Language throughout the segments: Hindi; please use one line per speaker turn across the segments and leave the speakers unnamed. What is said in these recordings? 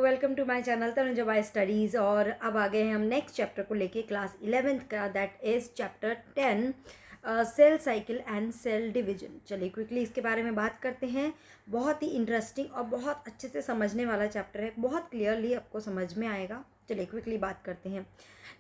Welcome to my channel Tanuja by studies. और अब आ गए हैं हम नेक्स्ट चैप्टर को लेके, क्लास 11th का, that is chapter 10, cell cycle and cell division. चलिए क्विकली इसके बारे में बात करते हैं। बहुत ही इंटरेस्टिंग और बहुत अच्छे से समझने वाला चैप्टर है, बहुत क्लियरली आपको समझ में आएगा। चलिए क्विकली बात करते हैं।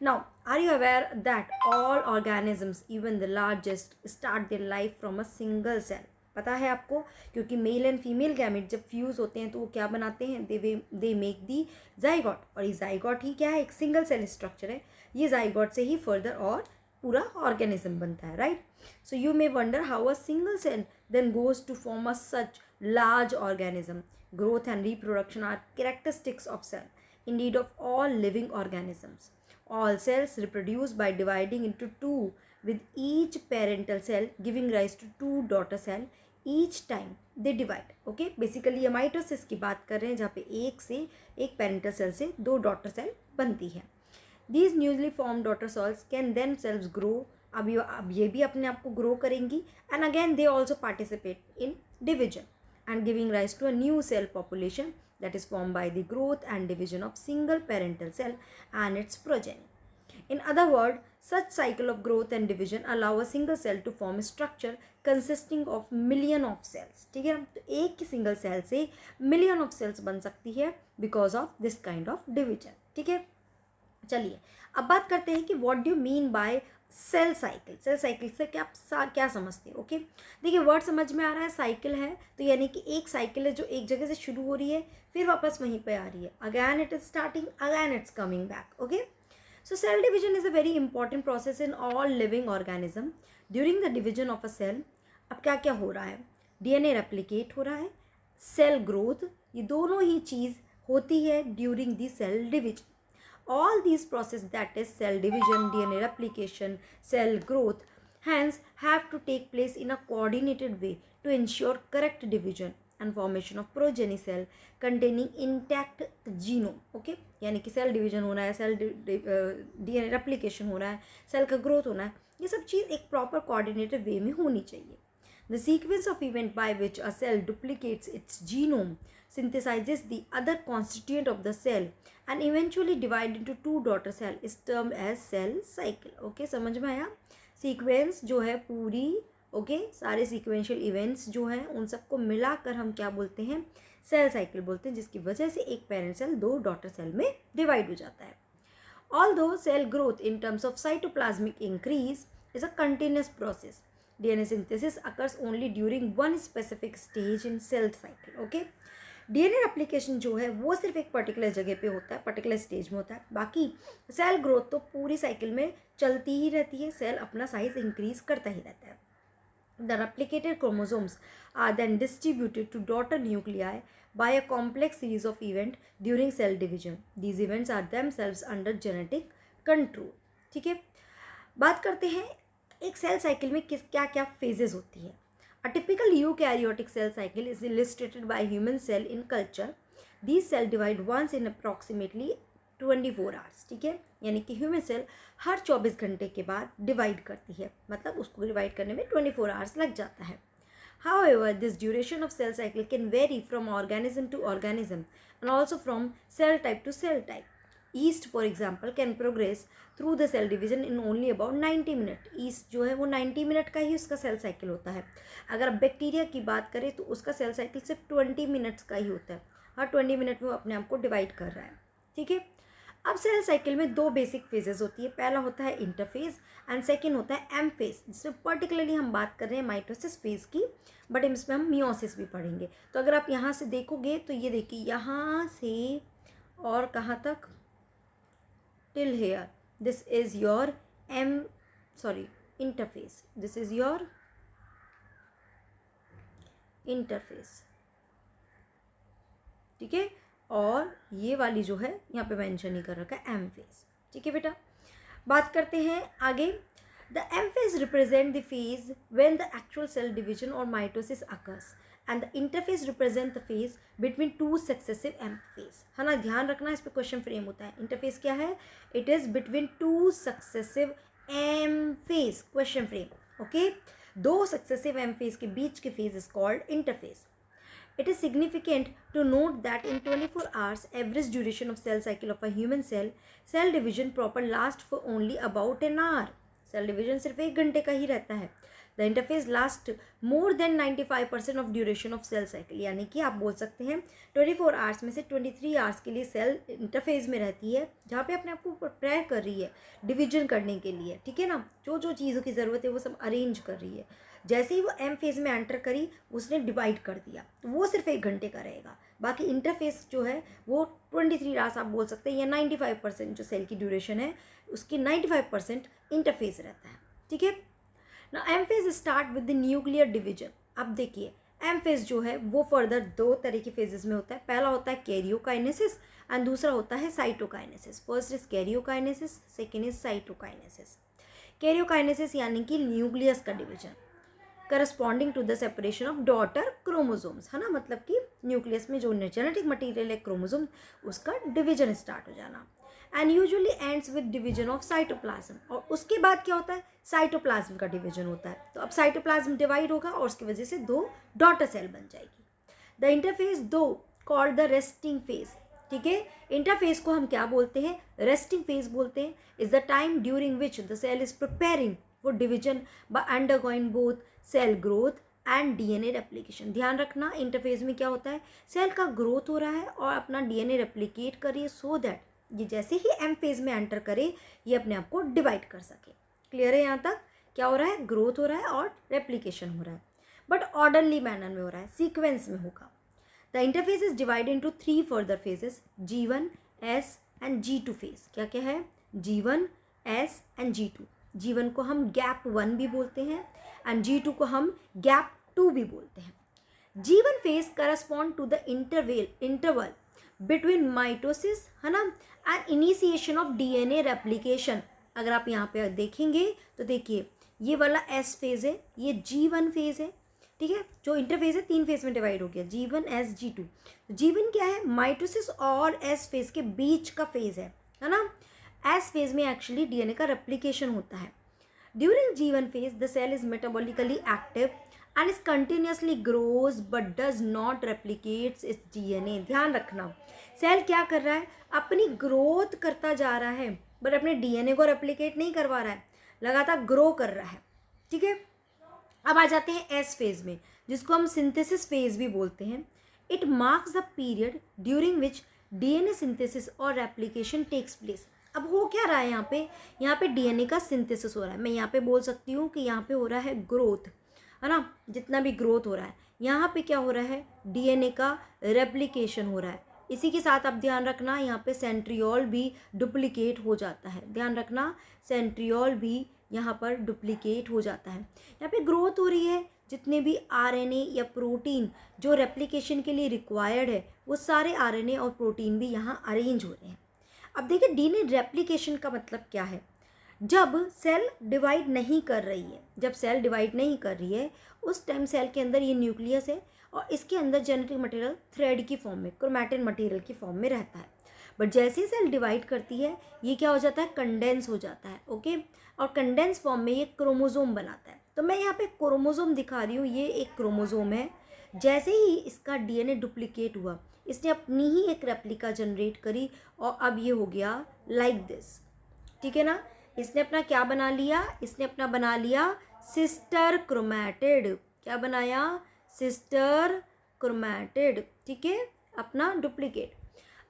Now are you aware that all organisms even the largest start their life from a single cell? पता है आपको, क्योंकि मेल एंड फीमेल गैमेट जब फ्यूज़ होते हैं तो वो क्या बनाते हैं, दे मेक दी जाइगोट। और ये जाइगोट ही क्या है, एक सिंगल सेल स्ट्रक्चर है। ये जाइगोट से ही फर्दर और पूरा ऑर्गेनिज्म बनता है, right? So you may wonder how a single cell then goes to form a such large organism. Growth and reproduction are characteristics of cell, indeed of all living organisms. All cells reproduce by dividing into two, with each parental cell giving rise to two daughter cell each time they divide. Okay, basically ये माइटोसिस की बात कर रहे हैं, जहाँ पे एक पेरेंटल सेल से दो डॉटर सेल बनती है. These newly formed daughter cells can themselves grow. अब ये भी अपने आप को ग्रो करेंगी, and again they also participate in division and giving rise to a new cell population that is formed by the growth and division of single parental cell and its progeny. In other words, such cycle of growth and division allow a single cell to form a structure consisting of million of cells. ठीक है, तो एक की सिंगल सेल से मिलियन ऑफ सेल्स बन सकती है because of this kind of division. ठीक है, चलिए अब बात करते हैं कि what do mean by cell cycle. Cell cycle से क्या समझते हैं? ओके, देखिए वर्ड समझ में आ रहा है. साइकिल है तो यानी कि एक साइकिल है जो एक जगह से शुरू हो रही है, फिर वापस वहीं पे आ रही है. Again it is starting, again it's coming back. Okay, so cell division is a very important process in all living organism. During the division of a cell, अब क्या क्या हो रहा है? DNA replicate हो रहा है, सेल ग्रोथ, ये दोनों ही चीज़ होती है during the cell division. All these process, that is cell division, DNA replication, cell growth, hence have to take place in a coordinated way to ensure correct division and formation of progeny cell containing intact genome. Okay, यानी कि सेल डिवीजन होना है, सेल डीएनए रेप्लिकेशन होना है, सेल का ग्रोथ होना है, ये सब चीज़ एक प्रॉपर कोऑर्डिनेटेड वे में होनी चाहिए. The sequence of event by which a cell duplicates its genome, synthesizes the other constituent of the cell and eventually divide into two daughter cell is termed as cell cycle. Okay, समझ में आया? सीक्वेंस जो है पूरी, ओके, सारे सीक्वेंशियल इवेंट्स जो हैं उन सबको मिलाकर हम क्या बोलते हैं? सेल साइकिल बोलते हैं, जिसकी वजह से एक पेरेंट सेल दो डॉटर सेल में डिवाइड हो जाता है. Although cell growth in terms of cytoplasmic increase is a continuous process, DNA synthesis occurs only during one specific stage in cell cycle. Okay, DNA replication जो है वो सिर्फ एक पर्टिकुलर जगह पे होता है, पर्टिकुलर स्टेज में होता है. बाकी सेल ग्रोथ तो पूरी साइकिल में चलती ही रहती है, सेल अपना साइज इंक्रीज करता ही रहता है. The replicated chromosomes are then distributed to daughter nuclei by a complex series of events during cell division. These events are themselves under genetic control. ठीक है, बात करते हैं एक सेल साइकिल में क्या क्या फेजेस होती है. A typical eukaryotic cell cycle is illustrated by human cell in culture. These cells divide once in approximately 24 hours. ठीक है, यानी कि ह्यूमन सेल हर 24 घंटे के बाद डिवाइड करती है, मतलब उसको डिवाइड करने में 24 आवर्स लग जाता है. However, this duration of cell cycle can vary from organism to organism and also from cell type to cell type. Yeast, for example, can progress through the cell division in only about 90 minute. East जो है वो 90 मिनट का ही उसका सेल साइकिल होता है. अगर आप बैक्टीरिया की बात करें तो उसका सेल साइकिल सिर्फ 20 मिनट्स का ही होता है. हर 20 मिनट में वो अपने आप को डिवाइड कर रहा है. ठीक है, अब सेल साइकिल में दो बेसिक फेजेस होती है. पहला होता है इंटरफेज एंड सेकेंड होता है एम फेज, जिसमें पर्टिकुलरली हम बात कर रहे हैं माइटोसिस फेज की, बट इसमें हम मियोसिस भी पढ़ेंगे. तो अगर आप यहाँ से देखोगे तो ये देखिए, यहाँ से और कहाँ तक, till here, this is your interface. This is your interface. ठीक है, और ये वाली जो है यहाँ पे मेंशन ही कर रखा है एम फेज. ठीक है बेटा, बात करते हैं आगे. The M phase represent the phase when the actual cell division और mitosis occurs and the interphase represent the phase between two successive M phase. है ना, ध्यान रखना, इस पर क्वेश्चन फ्रेम होता है. इंटरफेज क्या है? It is between two successive M phase. Question frame. Okay, दो सक्सेसिव एम फेज के बीच के phase is called interphase. It is significant to note that in 24 hours average duration of cell cycle of a human cell division proper lasts for only about an hour. Cell division सिर्फ 1 घंटे का ही रहता है. The interphase last more than 95% of duration of cell cycle. यानी कि आप बोल सकते हैं 24 आवर्स में से 23 आवर्स के लिए सेल इंटरफेज में रहती है, जहाँ पे अपने आप को प्रिपेयर कर रही है डिवीजन करने के लिए. ठीक है ना, जो जो चीज़ों की ज़रूरत है वो सब अरेंज कर रही है. जैसे ही वो एम फेज़ में एंटर करी उसने डिवाइड कर दिया, तो वो सिर्फ 1 घंटे का रहेगा. बाकी इंटरफेस जो है वो 23 आवर्स आप बोल सकते हैं, या 95% जो सेल की ड्यूरेशन है उसकी 95% इंटरफेस रहता है. ठीक है ना. M phase start with the nuclear division. अब देखिए एम फेज जो है वो फर्दर 2 तरह के फेजेस में होता है. पहला होता है कैरियोकाइनेसिस एंड दूसरा होता है cytokinesis. First is karyokinesis, second is cytokinesis. Karyokinesis यानी कि न्यूक्लियस का division corresponding to the separation of daughter chromosomes, है ना. मतलब कि न्यूक्लियस में जो जेनेटिक मटीरियल है क्रोमोसोम, उसका डिवीजन स्टार्ट हो जाना. And usually ends with division of cytoplasm. और उसके बाद क्या होता है, साइटोप्लाज्म का डिवीजन होता है. तो अब साइटोप्लाज्म डिवाइड होगा और उसकी वजह से 2 डॉटर सेल बन जाएगी. The interphase 2 called the resting phase. ठीक है, इंटरफेज को हम क्या बोलते हैं, रेस्टिंग फेज बोलते हैं. Is the time during which the cell is preparing for division by undergoing both cell growth and DNA replication. ध्यान रखना, इंटरफेज में क्या होता है, सेल का ग्रोथ हो रहा है और अपना डीएनए रेप्लिकेट करिए, सो दैट ये जैसे ही एम फेज में एंटर करे ये अपने आप को डिवाइड कर सके. क्लियर है यहाँ तक. क्या हो रहा है, ग्रोथ हो रहा है और रेप्लिकेशन हो रहा है, बट ऑर्डरली मैनर में हो रहा है, सीक्वेंस में होगा. The interface is divided into 3 further phases, G1, S and G2 phase. क्या क्या है, G1, S and G2. G1 को हम गैप 1 भी बोलते हैं एंड G2 को हम गैप 2 भी बोलते हैं. G1 phase correspond to the interval between mitosis, है ना, and initiation of DNA replication. अगर आप यहाँ पे देखेंगे तो देखिए ये वाला एस फेज है, ये G1 फेज है. ठीक है, जो इंटरफेज है 3 फेज में डिवाइड हो गया, G1, S, G2. G1 क्या है, माइटोसिस और एस फेज के बीच का फेज है ना. एस फेज में एक्चुअली डीएनए का रेप्लिकेशन होता है. During G1 phase the cell is metabolically active and is continuously grows but does not replicates its DNA. ध्यान रखना, सेल क्या कर रहा है, अपनी ग्रोथ करता जा रहा है बट अपने डीएनए को रेप्लिकेट नहीं करवा रहा है, लगातार ग्रो कर रहा है. ठीक है, अब आ जाते हैं एस फेज में, जिसको हम सिंथेसिस फेज भी बोलते हैं. It marks the period during which DNA synthesis और रेप्लिकेशन टेक्स प्लेस. अब हो क्या रहा है यहाँ पे डीएनए का सिंथेसिस हो रहा है. मैं यहाँ पे बोल सकती हूँ कि यहाँ पे हो रहा है ग्रोथ, है ना. जितना भी ग्रोथ हो रहा है यहाँ पे क्या हो रहा है, डीएनए का रेप्लिकेशन हो रहा है. इसी के साथ आप ध्यान रखना यहाँ पे सेंट्रियोल भी डुप्लीकेट हो जाता है. ध्यान रखना, सेंट्रियोल भी यहाँ पर डुप्लीकेट हो जाता है. यहाँ पे ग्रोथ हो रही है, जितने भी आरएनए या प्रोटीन जो रेप्लिकेशन के लिए रिक्वायर्ड है वो सारे आरएनए और प्रोटीन भी यहाँ अरेंज हो रहे हैं. अब देखिए डीएनए रेप्लिकेशन का मतलब क्या है, जब सेल डिवाइड नहीं कर रही है, जब सेल डिवाइड नहीं कर रही है उस टाइम सेल के अंदर ये न्यूक्लियस है और इसके अंदर जेनेटिक मटेरियल थ्रेड की फॉर्म में, क्रोमैटिन मटेरियल की फॉर्म में रहता है. बट जैसे ही सेल डिवाइड करती है ये क्या हो जाता है, कंडेंस हो जाता है. ओके, और कंडेंस फॉर्म में ये क्रोमोजोम बनाता है. तो मैं यहाँ पे क्रोमोजोम दिखा रही हूँ, ये एक क्रोमोजोम है. जैसे ही इसका डीएनए डुप्लीकेट हुआ, इसने अपनी ही एक रेप्लिका जनरेट करी और अब ये हो गया लाइक दिस. ठीक है ना, इसने अपना क्या बना लिया, इसने अपना बना लिया सिस्टर क्रोमैटिड. क्या बनाया, सिस्टर क्रोमैटिड. ठीक है, अपना डुप्लीकेट.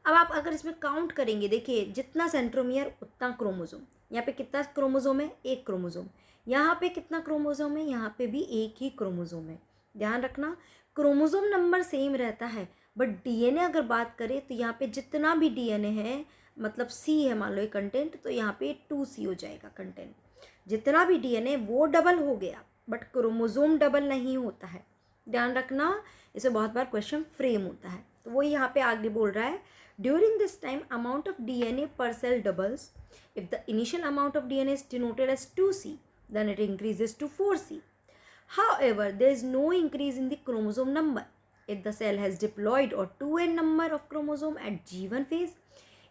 अब आप अगर इसमें काउंट करेंगे, देखिए जितना सेंट्रोमियर उतना क्रोमोजोम. यहाँ पे कितना क्रोमोजोम है, 1 क्रोमोजोम. यहाँ पे कितना क्रोमोजोम है, यहाँ पे भी 1 ही क्रोमोजोम है. ध्यान रखना, क्रोमोजोम नंबर सेम रहता है बट डीएनए अगर बात करें तो यहाँ पे जितना भी डीएनए है, मतलब सी है मान लो ये कंटेंट, तो यहाँ पे 2C हो जाएगा कंटेंट. जितना भी डीएनए वो डबल हो गया बट क्रोमोजोम डबल नहीं होता है. ध्यान रखना, इसे बहुत बार क्वेश्चन फ्रेम होता है. तो वो यहाँ पे आगे बोल रहा है, during this time amount of DNA per cell doubles. If the initial amount of DNA is denoted as 2C, then it increases to 4C. However, there is no increase in the chromosome number if the cell has diploid or 2n number of chromosome at G1 phase.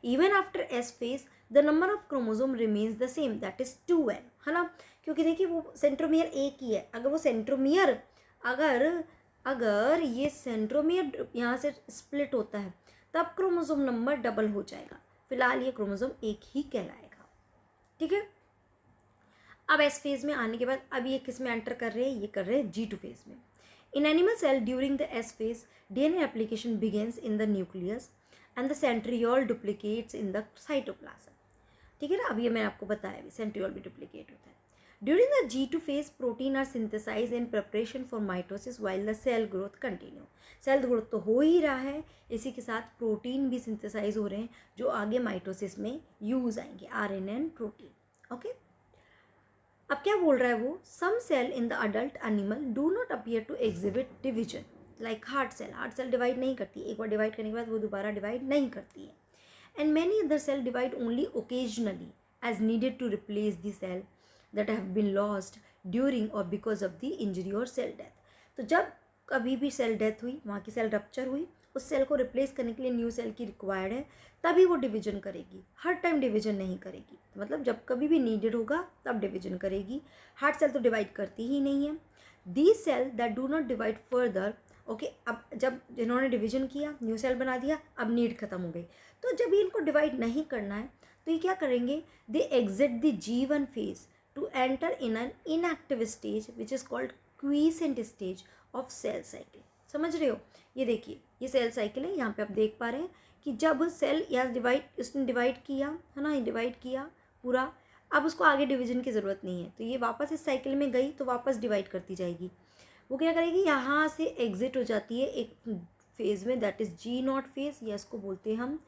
Even after S phase, the number of chromosome remains the same, that is 2n, है ना. क्योंकि देखिए वो सेंट्रोमियर एक ही है. अगर वो सेंट्रोमियर अगर ये सेंट्रोमियर यहाँ से स्प्लिट होता है तब क्रोमोसोम नंबर डबल हो जाएगा। फिलहाल ये क्रोमोसोम एक ही कहलाएगा, ठीक है। अब एस फेज में आने के बाद अब ये किस में एंटर कर रहे हैं, ये कर रहे हैं G2 फेज में। In animal cell during the S phase DNA application begins in the nucleus and the centriole duplicates in the cytoplasm, ठीक है ना। अब ये मैंने आपको बताया भी, सेंट्रियोल भी डुप्लीकेट होता है। During the G2 phase protein are synthesise in preparation for mitosis while the cell growth continue. Cell growth तो हो ही रहा है, इसी के साथ प्रोटीन भी सिंथेसाइज हो रहे हैं जो आगे माइटोसिस में यूज आएंगे, RNA एंड प्रोटीन, ओके। अब क्या बोल रहा है वो, some cell in the adult animal do not appear to exhibit division like heart cell divide नहीं करती, एक बार डिवाइड करने के बाद वो दोबारा डिवाइड नहीं करती है। And many other cell divide only occasionally as needed to replace the cell that have been lost during और बिकॉज ऑफ द इंजरी और सेल डेथ। तो जब कभी भी सेल डेथ हुई, वहाँ की सेल रप्चर हुई, उस सेल को रिप्लेस करने के लिए न्यू सेल की रिक्वायर्ड है, तभी वो डिवीजन करेगी, हर टाइम डिवीजन नहीं करेगी। मतलब जब कभी भी नीडेड होगा तब डिवीजन करेगी। हार्ट सेल तो डिवाइड करती ही नहीं है। The cell that do not divide further, okay. अब जब जिन्होंने डिवीजन किया, न्यू सेल बना दिया, अब नीड खत्म हो गई, तो जब इनको डिवाइड नहीं करना है तो ये क्या करेंगे, they exit the G1 phase to enter in an inactive stage which is called quiescent stage of cell cycle. समझ रहे हो, ये देखिए ये सेल साइकिल है, यहाँ पे आप देख पा रहे हैं कि जब सेल यहाँ डिवाइड, उसने डिवाइड किया है ना, डिवाइड किया पूरा, अब उसको आगे डिवीजन की ज़रूरत नहीं है, तो ये वापस इस साइकिल में गई तो वापस डिवाइड करती जाएगी। वो क्या करेगी, यहाँ से एग्जिट हो जाती है एक फेज़ में, दैट इज़ G0 फेज़, या इसको बोलते हैं हम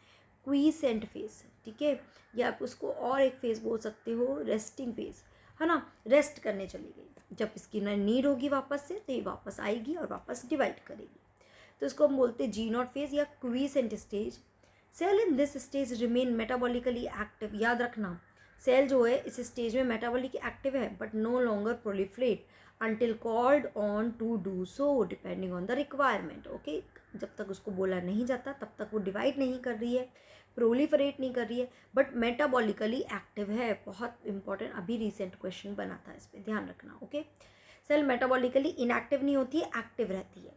क्वीसेंट फेज़, ठीक है। या आप उसको और एक फेज़ बोल सकते हो, रेस्टिंग फेज़, है ना, रेस्ट करने चली गई। जब इसकी ना नीड होगी वापस से तो ये वापस आएगी और वापस डिवाइड करेगी, तो इसको हम बोलते हैं G0 फेज या quiescent stage. Cell in this stage remain metabolically active. याद रखना, सेल जो है इस स्टेज में मेटाबॉलिक एक्टिव है but no longer proliferate until called on to do so depending on the requirement, okay. जब तक उसको बोला नहीं जाता तब तक वो डिवाइड नहीं कर रही है, प्रोलिफरेट नहीं कर रही है, बट मेटाबॉलिकली एक्टिव है। बहुत इंपॉर्टेंट, अभी रिसेंट क्वेश्चन बना था, इस पर ध्यान रखना, ओके। सेल मेटाबॉलिकली इनएक्टिव नहीं होती है, एक्टिव रहती है।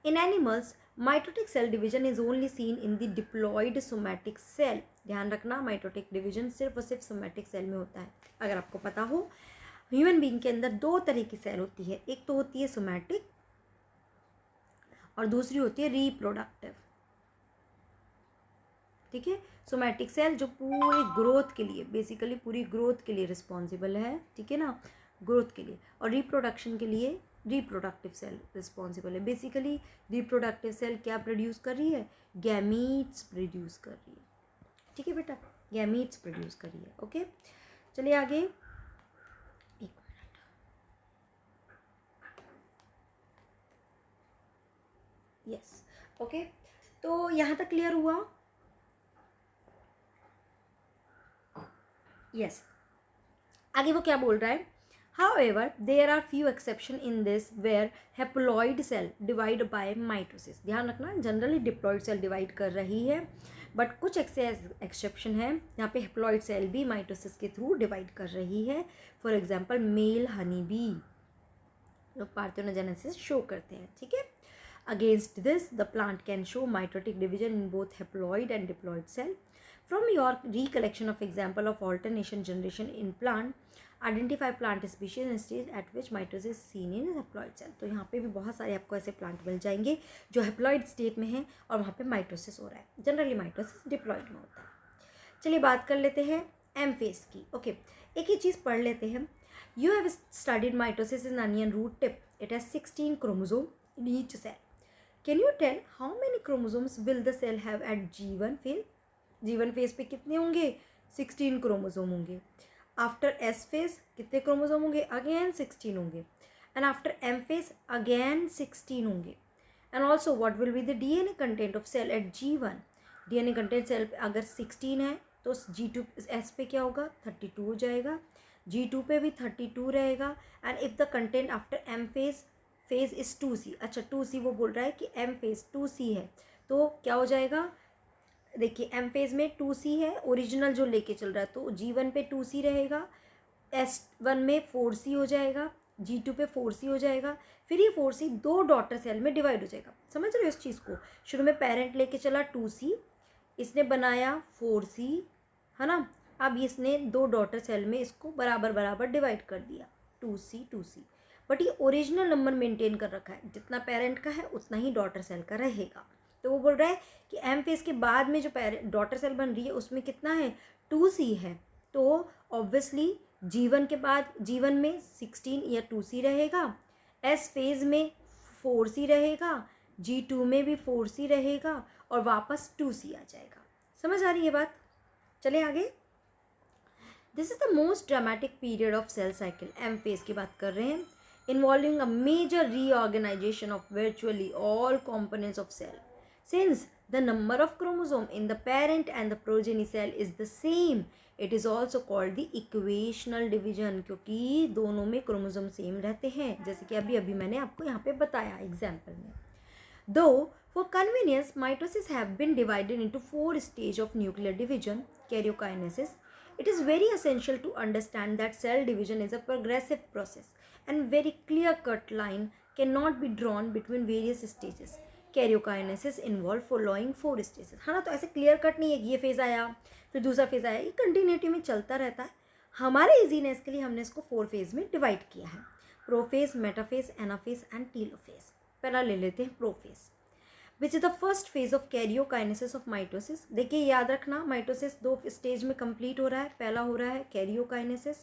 In animals mitotic cell division is only seen in the diploid somatic cell. ध्यान रखना, माइटोटिक डिवीजन सिर्फ और सिर्फ सोमैटिक सेल में होता है। अगर आपको पता हो, ह्यूमन बीइंग के अंदर दो तरह की सेल होती है, एक तो होती है सोमैटिक और दूसरी होती है रिप्रोडक्टिव, ठीक है। सोमैटिक सेल जो पूरी ग्रोथ के लिए, बेसिकली पूरी ग्रोथ के लिए रिस्पॉन्सिबल है, ठीक है ना, ग्रोथ के लिए, और रिप्रोडक्शन के लिए रिप्रोडक्टिव सेल रिस्पॉन्सिबल है। बेसिकली रिप्रोडक्टिव सेल क्या प्रोड्यूस कर रही है, गैमीट्स प्रोड्यूस कर रही है, ठीक है बेटा, गैमीट्स प्रोड्यूस कर रही है, ओके। चलिए आगे, यस, ओके। तो यहाँ तक क्लियर हुआ, यस। आगे वो क्या बोल रहा है, however there are few exception in this where haploid cell divide by mitosis। ध्यान रखना, जनरली डिप्लॉइड सेल डिवाइड कर रही है, बट कुछ एक्सेप्शन है, यहाँ पे हेप्लॉइड सेल भी माइटोसिस के थ्रू डिवाइड कर रही है। For example male honey bee, लोग पार्थेनोजेनेसिस शो करते हैं, ठीक है। Against this, the plant can show mitotic division in both haploid and diploid cell. From your recollection of example of alternation generation in plant, identify plant species and stage at which mitosis is seen in haploid cell। तो यहाँ पे भी बहुत सारे आपको ऐसे प्लांट मिल जाएंगे जो haploid स्टेट में हैं और वहाँ पे माइटोसिस हो रहा है। जनरली माइटोसिस डिप्लॉइड में होता है। चलिए बात कर लेते हैं एम फेस की, ओके। एक ही चीज़ पढ़ लेते हैं। You have studied mitosis in onion root tip. It has 16 chromosomes in each cell. Can you tell how many chromosomes will the cell have at G1 phase? G1 phase पे कितने होंगे, 16 क्रोमोसोम होंगे। आफ्टर S phase कितने क्रोमोसोम होंगे, अगेन 16 होंगे। And after M phase again 16 होंगे। And also what will be the DNA content of cell at G1? DNA content cell अगर 16 है तो G2 S पे क्या होगा, 32 हो जाएगा। G2 पे भी 32 रहेगा। And if the content after M phase phase is 2C, अच्छा 2C वो बोल रहा है कि M फेज 2C है, तो क्या हो जाएगा, देखिए M फेज में 2C है, ओरिजिनल जो लेके चल रहा है, तो G1 पे 2C रहेगा, S1 में 4C हो जाएगा, G2 पे 4C हो जाएगा, फिर ये 4C 2 डॉटर सेल में डिवाइड हो जाएगा। समझ रहे हो इस चीज़ को? शुरू में पेरेंट लेके चला 2C, इसने बनाया 4C, है ना। अब इसने 2 डॉटर सेल में इसको बराबर बराबर डिवाइड कर दिया 2C। बट ये ओरिजिनल नंबर मेंटेन कर रखा है, जितना पेरेंट का है उतना ही डॉटर सेल का रहेगा। तो वो बोल रहा है कि एम फेज के बाद में जो डॉटर सेल बन रही है उसमें कितना है, 2C है। तो ऑब्वियसली G1 के बाद G1 में 16 या 2C रहेगा, एस फेज में 4C रहेगा, G2 में भी 4C रहेगा और वापस 2C आ जाएगा। समझ आ रही है बात? चले आगे। This is the most dramatic period of cell cycle, M phase की बात कर रहे हैं, involving a major reorganization of virtually all components of cell. Since the number of chromosome in the parent and the progeny cell is the same, it is also called the equational division, क्योंकि दोनों में क्रोमोसोम सेम रहते हैं, जैसे कि अभी मैंने आपको यहाँ पे बताया एग्जाम्पल में। Though for convenience, mitosis have been divided into 4 stages of nuclear division, karyokinesis. It is very essential to understand that cell division is a progressive process and very clear-cut line cannot be drawn between various stages. Karyokinesis involve following 4 stages. है ना, तो ऐसे क्लियर कट नहीं है कि ये फेज़ आया फिर दूसरा फेज़ आया, ये कंटिन्यूटी में चलता रहता है। हमारे इजीनेस के लिए हमने इसको 4 फेज़ में डिवाइड किया है, prophase, metaphase, anaphase and telophase. पहला ले लेते हैं prophase, which is the first phase of karyokinesis of mitosis. देखिए याद रखना, माइटोसिस 2 स्टेज में कंप्लीट हो रहा है। पहला हो रहा है कैरियोकाइनेसिस,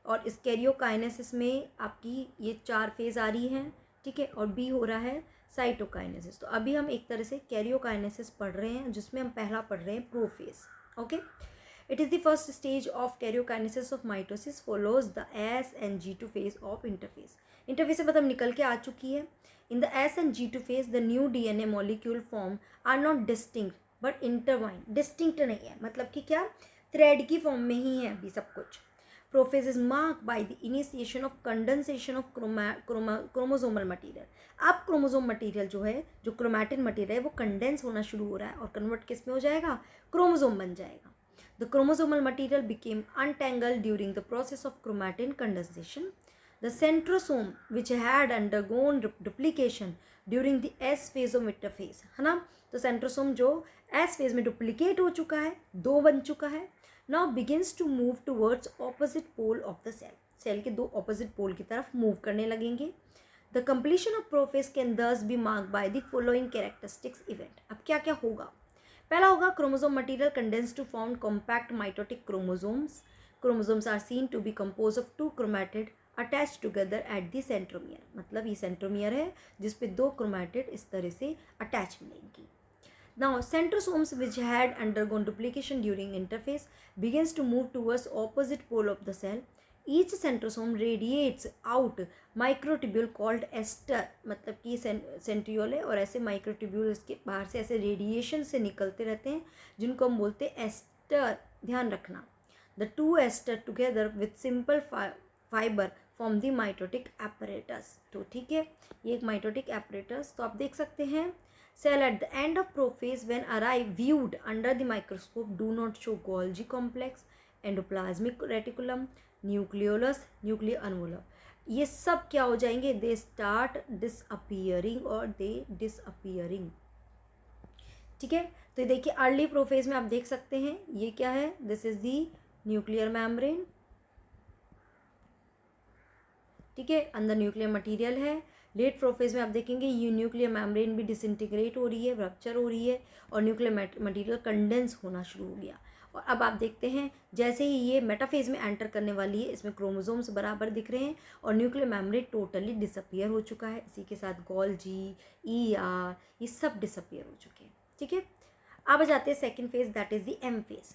और इस कैरियोकाइनेसिस में आपकी ये 4 फेज आ रही हैं, ठीक है, और बी हो रहा है साइटोकाइनेसिस। तो अभी हम एक तरह से कैरियोकाइनेसिस पढ़ रहे हैं, जिसमें हम पहला पढ़ रहे हैं prophase. Okay, it is the first stage of karyokinesis of mitosis, follows the S and G2 phase of interphase. Interphase से मतलब निकल के आ चुकी है। In the S and G2 phase, the new DNA molecule form are not distinct but intertwined. Distinct नहीं है, मतलब कि क्या, थ्रेड की फॉर्म में ही है अभी सब कुछ। Prophase is mark by the initiation of condensation of chromosomal material. अब क्रोमोसोम मटीरियल जो है, जो क्रोमैटिन मटीरियल है, वो कंडेंस होना शुरू हो रहा है और कन्वर्ट किस में हो जाएगा, क्रोमोसोम बन जाएगा। The chromosomal material became untangled during the process of chromatin condensation. The centrosome which had undergone duplication during the S phase of interphase, है ना, तो सेंट्रोसोम जो S phase में डुप्लीकेट हो चुका है, 2 बन चुका है, now begins to move towards opposite pole of the cell. Cell के 2 opposite pole की तरफ मूव करने लगेंगे. The completion of prophase can thus be marked by the following characteristics event. अब क्या क्या होगा? पहला होगा chromosome material condense to form compact mitotic chromosomes. Chromosomes are seen to be composed of 2 chromatid attach together at the centromere, मतलब ये सेंट्रोमियर है जिसपे 2 क्रोमैटिड इस तरह से अटैच मिलेंगी. Now centrosomes which had undergone duplication during interphase begins to move towards opposite pole of the cell. Each centrosome radiates out microtubule called aster, मतलब कि सेंट्रियोल है और ऐसे माइक्रोट्यूब्यूल इसके बाहर से ऐसे रेडिएशन से निकलते रहते हैं, जिनको हम बोलते हैं एस्टर. ध्यान रखना, the 2 aster together with simple fibre form the mitotic apparatus. तो ठीक है, ये एक माइटोटिक एपरेटस. तो आप देख सकते हैं, cell at the end of prophase when arrive viewed under the microscope do not show Golgi complex, endoplasmic reticulum, nucleolus, nuclear envelope. ये सब क्या हो जाएंगे, दे स्टार्ट डिसअपियरिंग और दे डिसअपियरिंग. ठीक है, तो देखिए अर्ली प्रोफेज में आप देख सकते हैं ये क्या है, this is the nuclear membrane. ठीक है, अंदर न्यूक्लियर मटेरियल है. लेट प्रोफेज में आप देखेंगे ये न्यूक्लियर मेम्ब्रेन भी डिसइंटीग्रेट हो रही है, रप्चर हो रही है और न्यूक्लियर मटेरियल कंडेंस होना शुरू हो गया. और अब आप देखते हैं जैसे ही ये मेटाफेज में एंटर करने वाली है, इसमें क्रोमोसोम्स बराबर दिख रहे हैं और न्यूक्लियर मेम्ब्रेन टोटली डिसअपियर हो चुका है. इसी के साथ गोल्जी, ER, ये सब डिसअपियर हो चुके हैं. ठीक है, अब आ जाते हैं second phase, that is the M phase.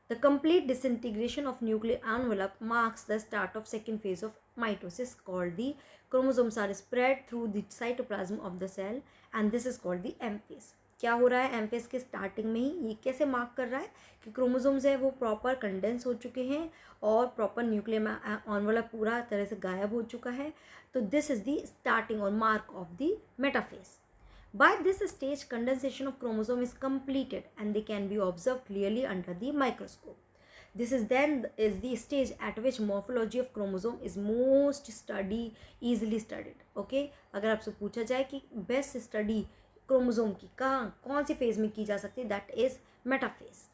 The complete disintegration of nuclear envelope marks the start of second phase of mitosis called the chromosomes are spread through the cytoplasm of the cell and this is called the M phase. क्या हो रहा है M phase के स्टार्टिंग में ही, ये कैसे मार्क कर रहा है कि क्रोमोसोम्स है वो प्रॉपर कंडेंस हो चुके हैं और प्रॉपर न्यूक्लियर एनवेलप पूरा तरह से गायब हो चुका है. तो दिस इज द स्टार्टिंग और mark of the metaphase. By this stage, condensation of chromosome is completed and they can be observed clearly under the microscope. This is then is the stage at which morphology of chromosome is most easily studied. Okay, अगर आपसे पूछा जाए कि बेस्ट स्टडी क्रोमोसोम की कहाँ कौन सी फेज में की जा सकती है, that is metaphase.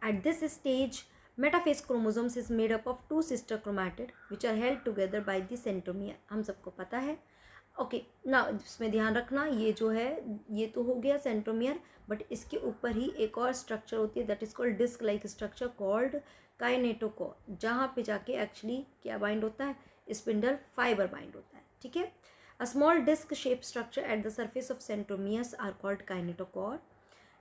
At this stage, metaphase chromosomes is made up of two sister chromatid which are held together by the centromere. हम सबको पता है. ओके ना, इसमें ध्यान रखना, ये जो है ये तो हो गया सेंट्रोमियर, बट इसके ऊपर ही एक और स्ट्रक्चर होती है that is called disc like structure called kinetochore, जहाँ पे जाके एक्चुअली क्या बाइंड होता है, स्पिंडल फाइबर बाइंड होता है. ठीक है. A small disc shape structure at the surface of centromeres are called kinetochore.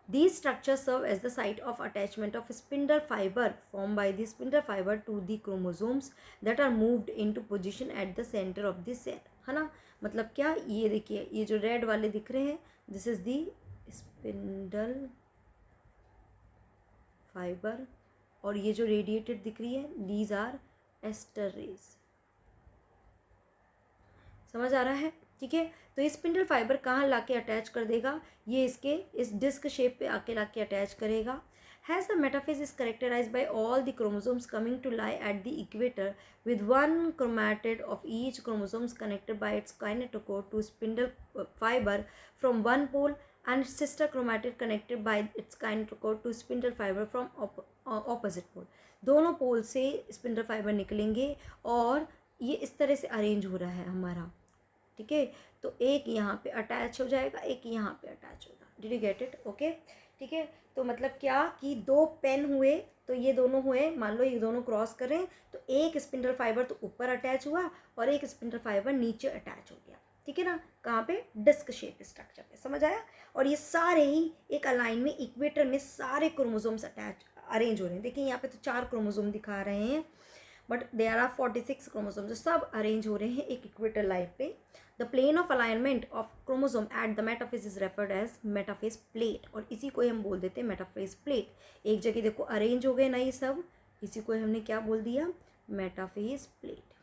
These structures serve as the site of attachment of spindle fiber formed by the spindle fiber to the chromosomes that are moved into position at the center of the cell. है ना, मतलब क्या, ये देखिए ये जो रेड वाले दिख रहे हैं, this is the spindle fibre, और ये जो रेडिएटेड दिख रही है, दीज आर एस्टर रेज. समझ आ रहा है. ठीक है. तो ये स्पिंडल फाइबर कहाँ लाके अटैच कर देगा, ये इसके इस डिस्क शेप पे आके लाके अटैच करेगा. Hence the metaphase is characterized by all the chromosomes coming to lie at the equator with one chromatid of each chromosomes connected by its kinetochore to spindle fiber from one pole and its sister chromatid connected by its kinetochore to spindle fiber from opposite pole. दोनों पोल से स्पिंडल फाइबर निकलेंगे और ये इस तरह से अरेंज हो रहा है हमारा. ठीक है. तो एक यहाँ पे अटैच हो जाएगा, एक यहाँ पे अटैच होगा. Did you get it? Okay. ठीक है. तो मतलब क्या कि दो पेन हुए, तो ये दोनों हुए, मान लो ये दोनों क्रॉस करें, तो एक स्पिंडल फाइबर तो ऊपर अटैच हुआ और एक स्पिंडल फाइबर नीचे अटैच हो गया. ठीक है ना, कहाँ पे, डिस्क शेप स्ट्रक्चर पे. समझ आया. और ये सारे ही एक अलाइन में इक्वेटर में सारे क्रोमोसोम्स अटैच अरेंज हो रहे हैं. देखिए यहाँ पे तो 4 क्रोमोसोम दिखा रहे हैं, बट देयर आर 46 क्रोमोसोम, सब अरेंज हो रहे हैं एक इक्वेटर लाइन पे. The plane of alignment of chromosome at the metaphase is referred as metaphase plate, और इसी को हम बोल देते हैं मेटाफेज प्लेट. एक जगह देखो अरेंज हो गए ना ये सब, इसी को हमने क्या बोल दिया, मेटाफेज प्लेट.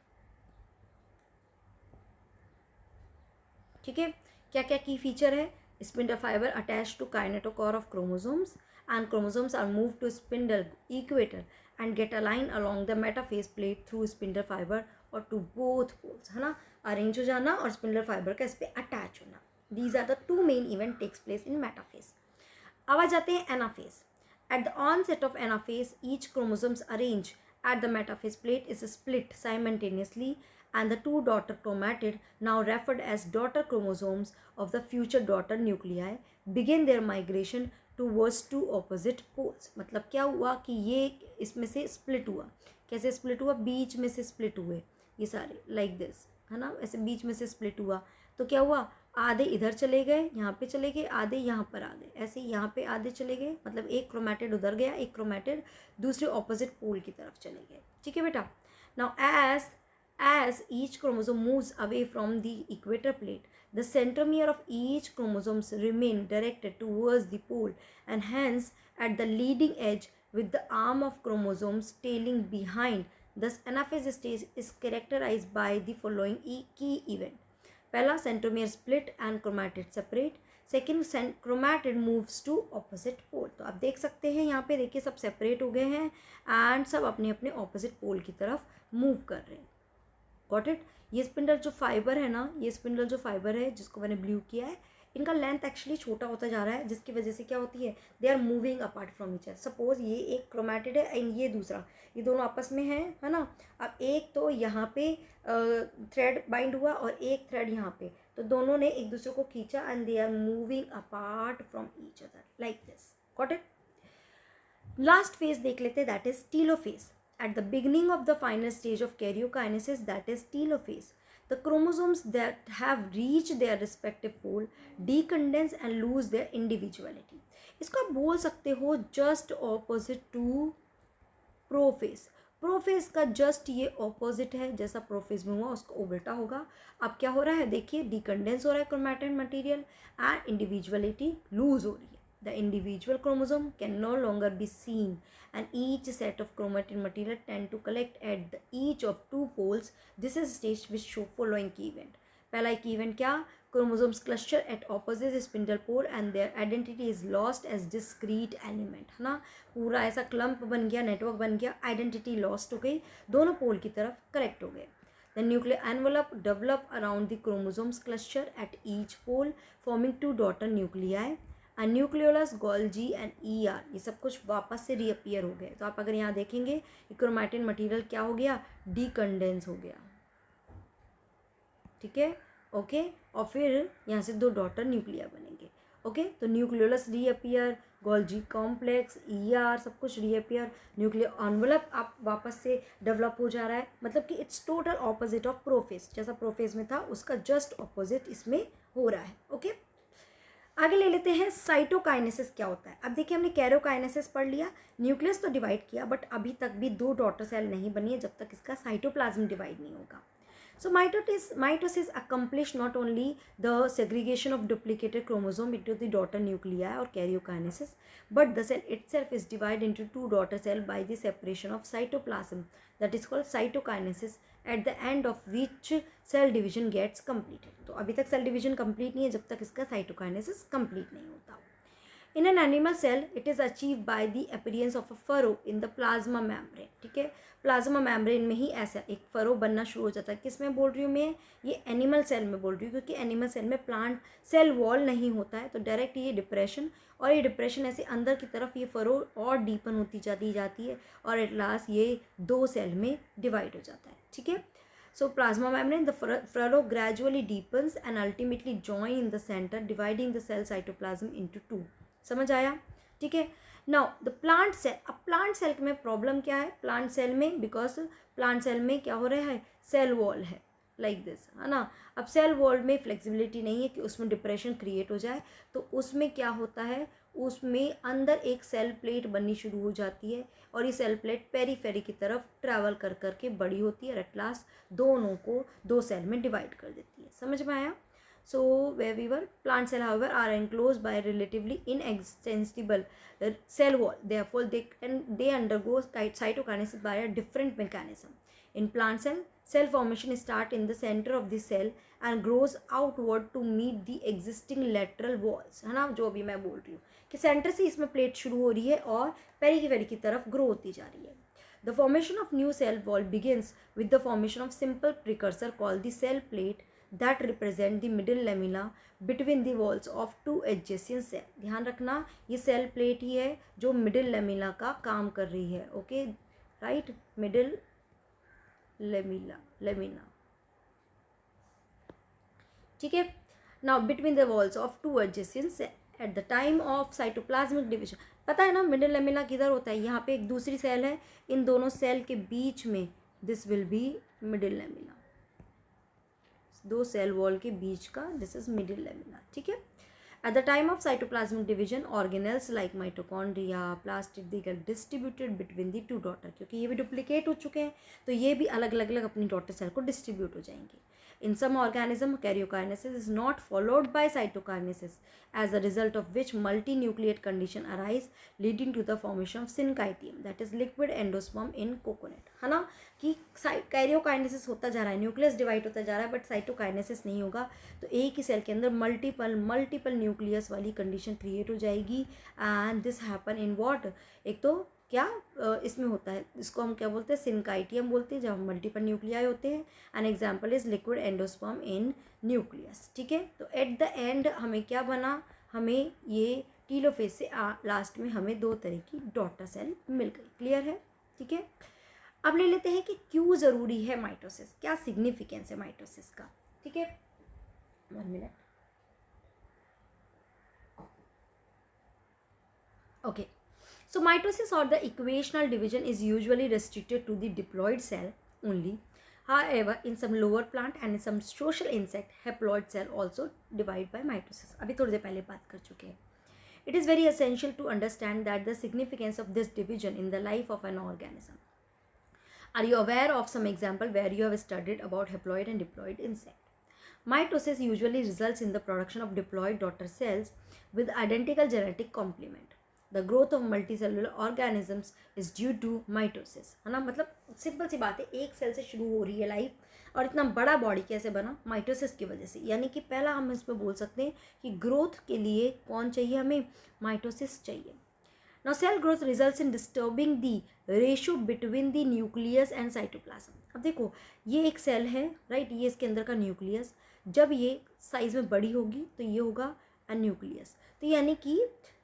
ठीक है. क्या क्या की फीचर है, spindle fibre attach to kinetochore of chromosomes and chromosomes are moved to spindle equator and get aligned along the metaphase plate through spindle fiber or to both poles. है ना, अरेंज हो जाना और स्पिंडल फाइबर का इस पर अटैच होना. These are the two main event takes place in metaphase. अब आ जाते हैं anaphase. At the onset of anaphase, each chromosomes arranged at the metaphase plate is split simultaneously, and the two daughter chromatid, now referred as daughter chromosomes of the future daughter nuclei, begin their migration towards two opposite poles. मतलब क्या हुआ कि ये इसमें से स्प्लिट हुआ. कैसे स्प्लिट हुआ, बीच में से स्प्लिट हुए ये सारे, लाइक दिस, है ना, ऐसे बीच में से स्प्लिट हुआ. तो क्या हुआ, आधे इधर चले गए, यहाँ पे चले गए, आधे यहाँ पर आ गए, ऐसे यहाँ पे आधे चले गए, मतलब एक क्रोमैटिड उधर गया, एक क्रोमैटिड दूसरे ऑपोजिट पोल की तरफ चले गए. ठीक है बेटा. Now as each chromosome moves away from the equator plate, the centromere of each chromosomes remain directed towards the pole and hence at the leading edge with the arm of chromosomes tailing behind. Thus anaphase stage is characterized by the following key event. पहला, centromere split and chromatid separate. Second, chromatid moves to opposite pole. तो आप देख सकते हैं यहाँ पे, देखिए सब सेपरेट हो गए हैं एंड सब अपने अपने ऑपोजिट पोल की तरफ मूव कर रहे हैं. Got it. ये स्पिंडल जो फाइबर है ना, ये स्पिंडल जो फाइबर है जिसको मैंने ब्लू किया है, इनका लेंथ एक्चुअली छोटा होता जा रहा है, जिसकी वजह से क्या होती है, they are moving apart from each other. Suppose ये एक क्रोमैटिड है एंड ये दूसरा, ये दोनों आपस में है ना. अब एक तो यहाँ पे थ्रेड बाइंड हुआ और एक थ्रेड यहाँ पे, तो दोनों ने एक दूसरे को खींचा and they are moving apart from each other like this. Got it. Last phase देख लेते हैं, that is telophase. At the beginning of the final stage of karyokinesis, that is telophase, the chromosomes that have reached their respective pole decondense and lose their individuality. इसको आप बोल सकते हो just opposite to prophase. Prophase का जस्ट ये ऑपोजिट है, जैसा प्रोफेज में हुआ उसका उल्टा होगा. अब क्या हो रहा है, देखिए डिकंडेंस हो रहा है chromatid material and individuality lose हो रही है. The individual chromosome can no longer be seen and each set of chromatin material tend to collect at each of two poles. This is stage which show following key event. पहला एक event क्या, chromosomes cluster at opposite spindle pole and their identity is lost as discrete element, है ना, पूरा ऐसा क्लम्प बन गया, नेटवर्क बन गया, आइडेंटिटी लॉस्ट हो गई, दोनों पोल की तरफ करेक्ट हो गए. The nuclear envelope develop around the chromosomes cluster at each pole, forming two daughter nuclei. Nucleolus, Golgi and ER ये सब कुछ वापस से रीअपियर हो गए. तो आप अगर यहाँ देखेंगे क्रोमैटिन मटेरियल क्या हो गया, डीकंडेंस हो गया. ठीक है, ओके. और फिर यहाँ से दो डॉटर न्यूक्लिया बनेंगे. ओके, तो nucleolus reappear, Golgi complex, ER सब कुछ रीअपियर, न्यूक्लियर एनवेलप आप वापस से डेवलप हो जा रहा है. मतलब कि it's total opposite of prophase. जैसा प्रोफेज में था उसका जस्ट ऑपोजिट इसमें हो रहा है. ओके, आगे ले लेते हैं साइटोकाइनेसिस क्या होता है. अब देखिए हमने कैरियोकाइनेसिस पढ़ लिया, न्यूक्लियस तो डिवाइड किया, बट अभी तक भी दो डॉटर सेल नहीं बनी है जब तक इसका साइटोप्लाज्म डिवाइड नहीं होगा. So mitosis accomplish not only the segregation of duplicated chromosome into the daughter nuclei or karyokinesis, but the cell itself is divided into two daughter cell by the separation of cytoplasm. That is called cytokinesis, at the end of which cell division gets completed. तो अभी तक cell division complete नहीं है जब तक इसका cytokinesis complete नहीं होता. In an animal cell, it is achieved by the appearance of a furrow in the plasma membrane. ठीक है, प्लाज्मा मेम्ब्रेन में ही ऐसा एक फरो बनना शुरू हो जाता है. किस में बोल रही हूँ मैं, ये एनिमल सेल में बोल रही हूँ, क्योंकि एनिमल सेल में प्लांट सेल वॉल नहीं होता है, तो डायरेक्ट ये डिप्रेशन, और ये डिप्रेशन ऐसे अंदर की तरफ ये फरो और डीपन होती जाती है और एट लास्ट ये दो सेल में डिवाइड हो जाता है. ठीक है, so plasma membrane, the furrow gradually deepens and ultimately join in the center, dividing the cell cytoplasm into two. समझ आया. ठीक है, नाउ द प्लांट सेल. अब प्लांट सेल में प्रॉब्लम क्या है, प्लांट सेल में, बिकॉज प्लांट सेल में क्या हो रहा है, सेल वॉल है लाइक दिस, है ना. अब सेल वॉल में फ्लेक्सिबिलिटी नहीं है कि उसमें डिप्रेशन क्रिएट हो जाए, तो उसमें क्या होता है, उसमें अंदर एक सेल प्लेट बननी शुरू हो जाती है और ये सेल प्लेट पेरीफेरी की तरफ ट्रैवल कर करके बड़ी होती है और एट लास्ट दोनों को दो सेल में डिवाइड कर देती है. समझ में आया. So wherever plant cell however are enclosed by relatively inextensible cell wall, therefore they undergo cytokinesis by a different mechanism. In plant cell, cell formation start in the center of the cell and grows outward to meet the existing lateral walls. है ना, जो अभी मैं बोल रही हूँ कि सेंटर से इसमें प्लेट शुरू हो रही है और पेरीफेरी की तरफ ग्रो होती जा रही है. The formation of new cell wall begins with the formation of simple precursor called the cell plate that represent the middle lamina between the walls of two adjacent cell. ध्यान रखना ये सेल प्लेट ही है जो मिडिल लेमिना का काम कर रही है. Okay, right, middle lamina. ठीक है, now between the walls of two adjacent cell at the time of cytoplasmic division. पता है ना मिडिल लेमिना किधर होता है, यहाँ पे एक दूसरी सेल है, इन दोनों सेल के बीच में this will be middle lamina. दो सेल वॉल के बीच का दिस इज मिडिल लेमिना. ठीक है, at the time of cytoplasmic division organelles like mitochondria, plastid, they get distributed between the two daughter. क्योंकि ये भी डुप्लीकेट हो चुके हैं तो ये भी अलग अलग अपनी डॉटर सेल को डिस्ट्रीब्यूट हो जाएंगे. In some organism, karyokinesis is not followed by cytokinesis, as a result of which multinucleate condition arise, leading to the formation of syncytium, that is liquid endosperm in coconut. है ना, कि कैरियोकाइनेसिस होता जा रहा है, न्यूक्लियस डिवाइड होता जा रहा है, बट साइटोकाइनेसिस नहीं होगा, तो एक ही सेल के अंदर मल्टीपल न्यूक्लियस वाली कंडीशन क्रिएट हो जाएगी. And this happen in what, एक तो क्या इसमें होता है, इसको हम क्या बोलते हैं, सिनकाइटियम बोलते हैं, जब मल्टीपल न्यूक्लियाई होते हैं. An example is liquid endosperm in nucleus. ठीक है, तो एट द एंड हमें क्या बना, हमें ये टीलोफेज से लास्ट में हमें दो तरह की डॉटर सेल मिल गई. क्लियर है. ठीक है, अब ले लेते हैं कि क्यों ज़रूरी है माइटोसिस, क्या सिग्निफिकेंस है माइटोसिस का. ठीक है, 1 minute. Okay, so mitosis or the equational division is usually restricted to the diploid cell only. However, in some lower plant and in some social insect, haploid cell also divide by mitosis. अभी थोड़ी देर पहले बात कर चुके हैं. It is very essential to understand that the significance of this division in the life of an organism. Are you aware of some example where you have studied about haploid and diploid insect? Mitosis usually results in the production of diploid daughter cells with identical genetic complement. The growth of multicellular organisms is due to mitosis, है ना। मतलब सिंपल सी बात है, एक सेल से शुरू हो रही है लाइफ और इतना बड़ा बॉडी कैसे बना, माइटोसिस की वजह से। यानी कि पहला हम इसमें बोल सकते हैं कि ग्रोथ के लिए कौन चाहिए, हमें माइटोसिस चाहिए। Now cell growth results in disturbing the ratio between the nucleus and cytoplasm। अब देखो ये एक सेल है, राइट, ये इसके अंदर का न्यूक्लियस, जब ये साइज में बड़ी होगी तो ये होगा न्यूक्लियस। तो यानी कि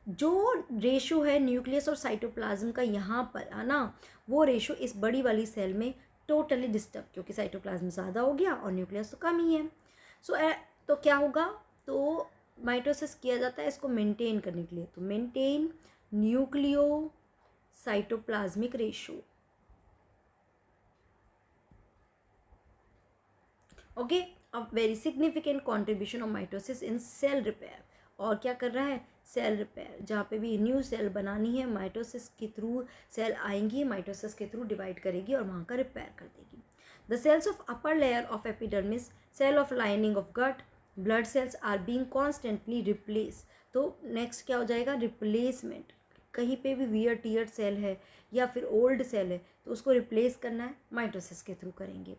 जो रेशो है न्यूक्लियस और साइटोप्लाज्म का यहाँ पर, है ना, वो रेशो इस बड़ी वाली सेल में टोटली डिस्टर्ब, क्योंकि साइटोप्लाज्म ज़्यादा हो गया और न्यूक्लियस तो कम ही है। तो क्या होगा, तो माइटोसिस किया जाता है इसको मेंटेन करने के लिए। तो maintain nucleocytoplasmic ratio, okay. A very significant contribution of mitosis in cell repair. और क्या कर रहा है, सेल रिपेयर। जहाँ पे भी न्यू सेल बनानी है, माइटोसिस के थ्रू सेल आएंगी, माइटोसिस के थ्रू डिवाइड करेगी और वहाँ का रिपेयर कर देगी। The cells of upper layer of epidermis, cell of lining of gut, blood cells are being constantly replace. तो नेक्स्ट क्या हो जाएगा, रिप्लेसमेंट। कहीं पे भी वियर टीयर सेल है या फिर ओल्ड सेल है तो उसको रिप्लेस करना है, माइटोसिस के थ्रू करेंगे।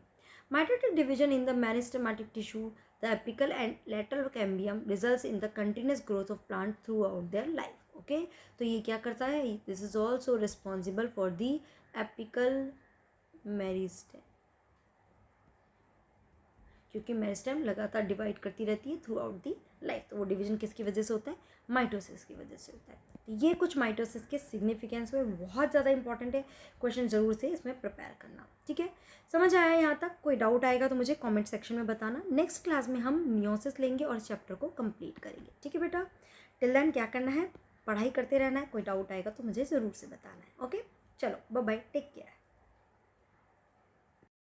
Mitotic division in the meristematic tissue, the apical and lateral cambium results in the continuous growth of plant throughout their life. Okay, तो ये क्या करता है, this is also responsible for the apical meristem, क्योंकि मेरिस्टेम लगातार डिवाइड करती रहती है थ्रू आउट दी लाइफ। तो वो डिवीजन किसकी वजह से होता है, माइटोसिस की वजह से होता है। तो ये कुछ माइटोसिस के सिग्निफिकेंस में बहुत ज़्यादा इंपॉर्टेंट है, क्वेश्चन ज़रूर से इसमें प्रिपेयर करना, ठीक है। समझ आया यहाँ तक, कोई डाउट आएगा तो मुझे कमेंट सेक्शन में बताना। नेक्स्ट क्लास में हम मियोसिस लेंगे और चैप्टर को कंप्लीट करेंगे, ठीक है बेटा। टिल देन क्या करना है, पढ़ाई करते रहना है, कोई डाउट आएगा तो मुझे ज़रूर से बताना है, ओके। चलो बाय बाय, टेक केयर।